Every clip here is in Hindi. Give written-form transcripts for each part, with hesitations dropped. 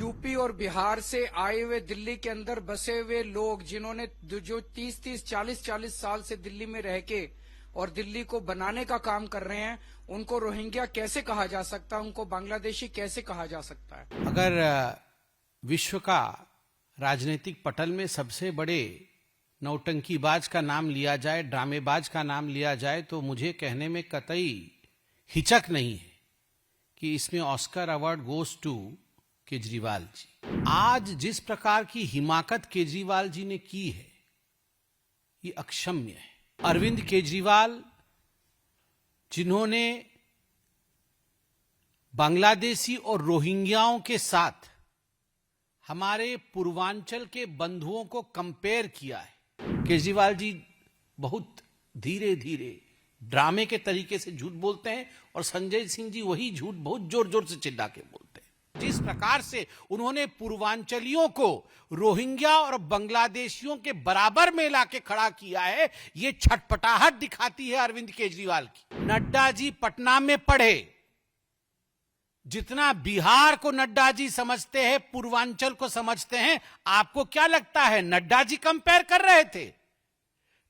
यूपी और बिहार से आए हुए दिल्ली के अंदर बसे हुए लोग जिन्होंने जो 30-30, 40-40 साल से दिल्ली में रह के और दिल्ली को बनाने का काम कर रहे हैं, उनको रोहिंग्या कैसे कहा जा सकता है, उनको बांग्लादेशी कैसे कहा जा सकता है? अगर विश्व का राजनीतिक पटल में सबसे बड़े नौटंकीबाज का नाम लिया जाए, ड्रामेबाज का नाम लिया जाए, तो मुझे कहने में कतई हिचक नहीं है कि इसमें Oscar award goes to Kejriwal ji. आज जिस प्रकार की हिमाकत केजरीवाल जी ने की है, ये अक्षम्य है। अरविंद केजरीवाल, जिन्होंने बांग्लादेशी और रोहिंग्याओं के साथ हमारे पूर्वांचल के बंधुओं को कंपेयर किया है। केजरीवाल जी बहुत धीरे धीरे ड्रामे के तरीके से झूठ बोलते हैं और संजय सिंह जी वही झूठ बहुत जोर जोर से चिल्ला के बोलते हैं। जिस प्रकार से उन्होंने पूर्वांचलियों को रोहिंग्या और बांग्लादेशियों के बराबर में लाके खड़ा किया है, ये छटपटाहट दिखाती है अरविंद केजरीवाल की। नड्डा जी पटना में पढ़े, जितना बिहार को नड्डा जी समझते हैं, पूर्वांचल को समझते हैं। आपको क्या लगता है नड्डा जी कंपेयर कर रहे थे?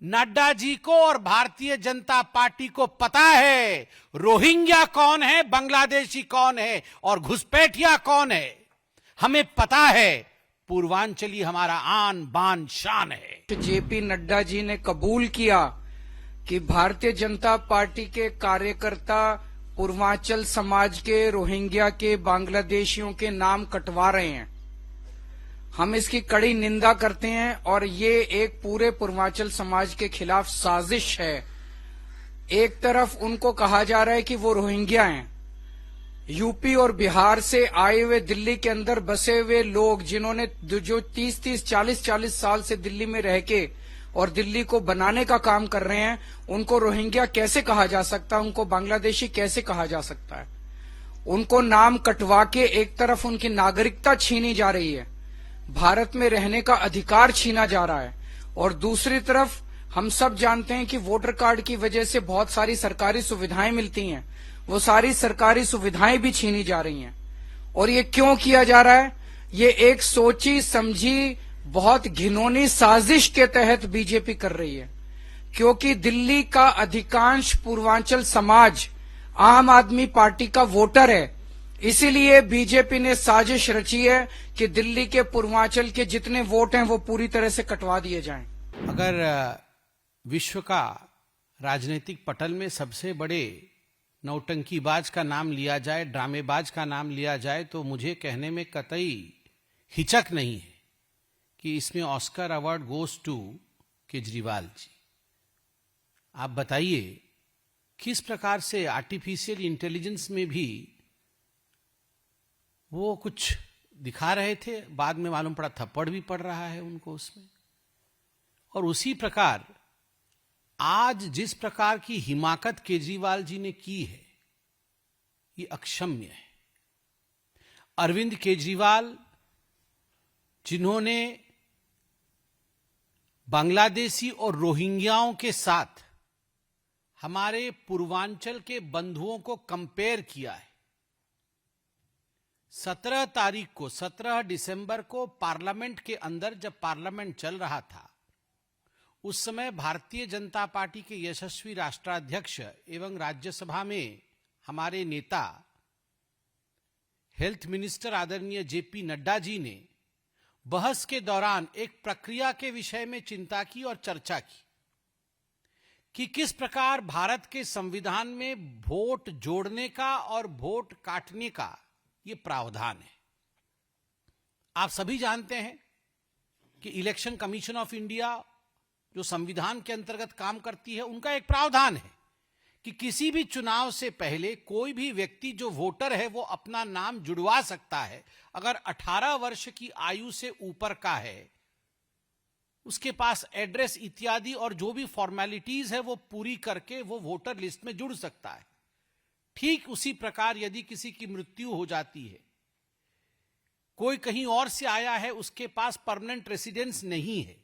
नड्डा जी को और भारतीय जनता पार्टी को पता है रोहिंग्या कौन है, बांग्लादेशी कौन है और घुसपैठिया कौन है। हमें पता है पूर्वांचली हमारा आन बान शान है। जेपी नड्डा जी ने कबूल किया कि भारतीय जनता पार्टी के कार्यकर्ता पूर्वांचल समाज के, रोहिंग्या के, बांग्लादेशियों के नाम कटवा रहे हैं। हम इसकी कड़ी निंदा करते हैं और ये एक पूरे पूर्वांचल समाज के खिलाफ साजिश है। एक तरफ उनको कहा जा रहा है कि वो रोहिंग्या हैं। यूपी और बिहार से आए हुए दिल्ली के अंदर बसे हुए लोग जिन्होंने जो 30-30, 40-40 साल से दिल्ली में रह के और दिल्ली को बनाने का काम कर रहे हैं, उनको रोहिंग्या कैसे कहा जा सकता है, उनको बांग्लादेशी कैसे कहा जा सकता है? उनको नाम कटवा के एक तरफ उनकी नागरिकता छीनी जा रही है, भारत में रहने का अधिकार छीना जा रहा है, और दूसरी तरफ हम सब जानते हैं कि वोटर कार्ड की वजह से बहुत सारी सरकारी सुविधाएं मिलती हैं, वो सारी सरकारी सुविधाएं भी छीनी जा रही हैं। और ये क्यों किया जा रहा है? ये एक सोची समझी बहुत घिनौनी साजिश के तहत बीजेपी कर रही है, क्योंकि दिल्ली का अधिकांश पूर्वांचल समाज आम आदमी पार्टी का वोटर है। इसीलिए बीजेपी ने साजिश रची है कि दिल्ली के पूर्वांचल के जितने वोट हैं वो पूरी तरह से कटवा दिए जाएं। अगर विश्व का राजनीतिक पटल में सबसे बड़े नौटंकीबाज का नाम लिया जाए, ड्रामेबाज का नाम लिया जाए, तो मुझे कहने में कतई हिचक नहीं है कि इसमें Oscar award goes to Kejriwal ji. आप बताइए किस प्रकार से आर्टिफिशियल इंटेलिजेंस में भी वो कुछ दिखा रहे थे, बाद में मालूम पड़ा थप्पड़ भी पड़ रहा है उनको उसमें। और उसी प्रकार आज जिस प्रकार की हिमाकत केजरीवाल जी ने की है, ये अक्षम्य है। अरविंद केजरीवाल, जिन्होंने बांग्लादेशी और रोहिंग्याओं के साथ हमारे पूर्वांचल के बंधुओं को कंपेयर किया है। 17 दिसंबर को पार्लियामेंट के अंदर, जब पार्लियामेंट चल रहा था, उस समय भारतीय जनता पार्टी के यशस्वी राष्ट्राध्यक्ष एवं राज्यसभा में हमारे नेता हेल्थ मिनिस्टर आदरणीय जेपी नड्डा जी ने बहस के दौरान एक प्रक्रिया के विषय में चिंता की और चर्चा की कि किस प्रकार भारत के संविधान में वोट जोड़ने का और वोट काटने का ये प्रावधान है। आप सभी जानते हैं कि इलेक्शन कमीशन ऑफ इंडिया, जो संविधान के अंतर्गत काम करती है, उनका एक प्रावधान है कि किसी भी चुनाव से पहले कोई भी व्यक्ति जो वोटर है वो अपना नाम जुड़वा सकता है। अगर 18 वर्ष की आयु से ऊपर का है, उसके पास एड्रेस इत्यादि और जो भी फॉर्मेलिटीज है वो पूरी करके वो वोटर लिस्ट में जुड़ सकता है। ठीक उसी प्रकार यदि किसी की मृत्यु हो जाती है, कोई कहीं और से आया है, उसके पास परमानेंट रेसिडेंस नहीं है,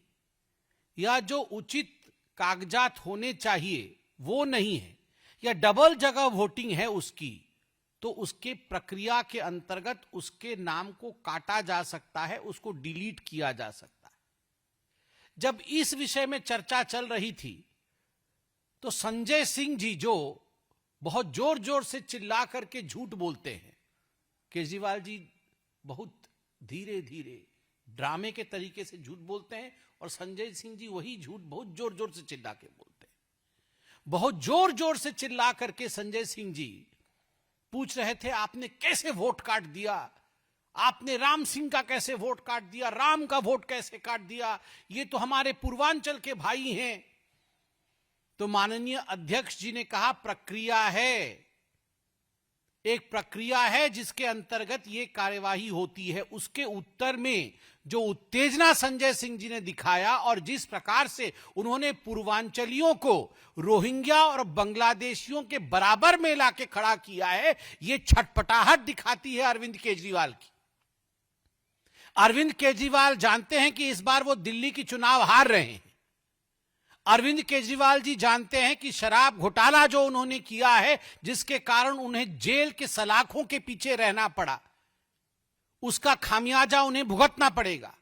या जो उचित कागजात होने चाहिए वो नहीं है, या डबल जगह वोटिंग है उसकी, तो उसके प्रक्रिया के अंतर्गत उसके नाम को काटा जा सकता है, उसको डिलीट किया जा सकता है। जब इस विषय में चर्चा चल रही थी तो संजय सिंह जी, जो बहुत जोर जोर से चिल्ला करके झूठ बोलते हैं, केजरीवाल जी बहुत धीरे धीरे ड्रामे के तरीके से झूठ बोलते हैं और संजय सिंह जी वही झूठ बहुत जोर जोर से चिल्ला के बोलते हैं। बहुत जोर जोर से चिल्ला करके संजय सिंह जी पूछ रहे थे, आपने कैसे वोट काट दिया, आपने राम सिंह का कैसे वोट काट दिया, राम का वोट कैसे काट दिया, ये तो हमारे पूर्वांचल के भाई हैं। तो माननीय अध्यक्ष जी ने कहा, प्रक्रिया है, एक प्रक्रिया है जिसके अंतर्गत ये कार्यवाही होती है। उसके उत्तर में जो उत्तेजना संजय सिंह जी ने दिखाया और जिस प्रकार से उन्होंने पूर्वांचलियों को रोहिंग्या और बांग्लादेशियों के बराबर में लाके खड़ा किया है, ये छटपटाहट दिखाती है अरविंद केजरीवाल की। अरविंद केजरीवाल जानते हैं कि इस बार वो दिल्ली की चुनाव हार रहे हैं। अरविंद केजरीवाल जी जानते हैं कि शराब घोटाला जो उन्होंने किया है, जिसके कारण उन्हें जेल के सलाखों के पीछे रहना पड़ा, उसका खामियाजा उन्हें भुगतना पड़ेगा।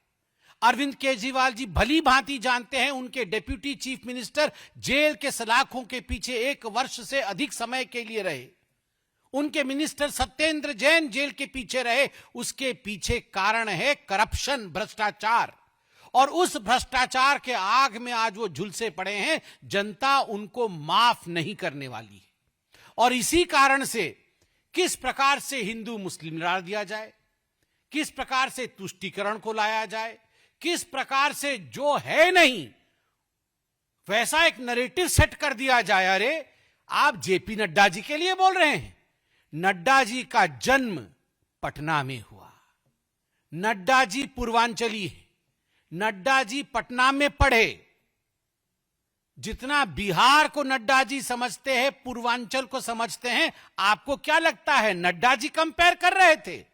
अरविंद केजरीवाल जी भली भांति जानते हैं, उनके डिप्यूटी चीफ मिनिस्टर जेल के सलाखों के पीछे 1 वर्ष से अधिक समय के लिए रहे। उनके मिनिस्टर सत्येंद्र जैन जेल के पीछे रहे। उसके पीछे कारण है करप्शन, भ्रष्टाचार। और उस भ्रष्टाचार के आग में आज वो झुलसे पड़े हैं। जनता उनको माफ नहीं करने वाली है। और इसी कारण से किस प्रकार से हिंदू मुस्लिम लड़ा दिया जाए, किस प्रकार से तुष्टीकरण को लाया जाए, किस प्रकार से जो है नहीं वैसा एक नैरेटिव सेट कर दिया जाए। अरे आप जेपी नड्डा जी के लिए बोल रहे हैं। नड्डा जी का जन्म पटना में हुआ। नड्डा जी पूर्वांचली है। नड्डा जी पटना में पढ़े। जितना बिहार को नड्डा जी समझते हैं, पूर्वांचल को समझते हैं। आपको क्या लगता है नड्डा जी कंपेयर कर रहे थे?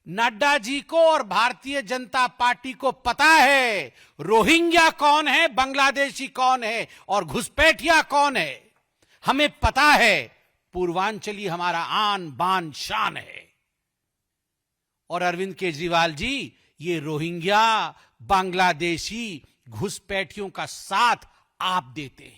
नड्डा जी को और भारतीय जनता पार्टी को पता है रोहिंग्या कौन है, बांग्लादेशी कौन है और घुसपैठिया कौन है। हमें पता है पूर्वांचली हमारा आन बान शान है। और अरविंद केजरीवाल जी ये रोहिंग्या, बांग्लादेशी, घुसपैठियों का साथ आप देते हैं।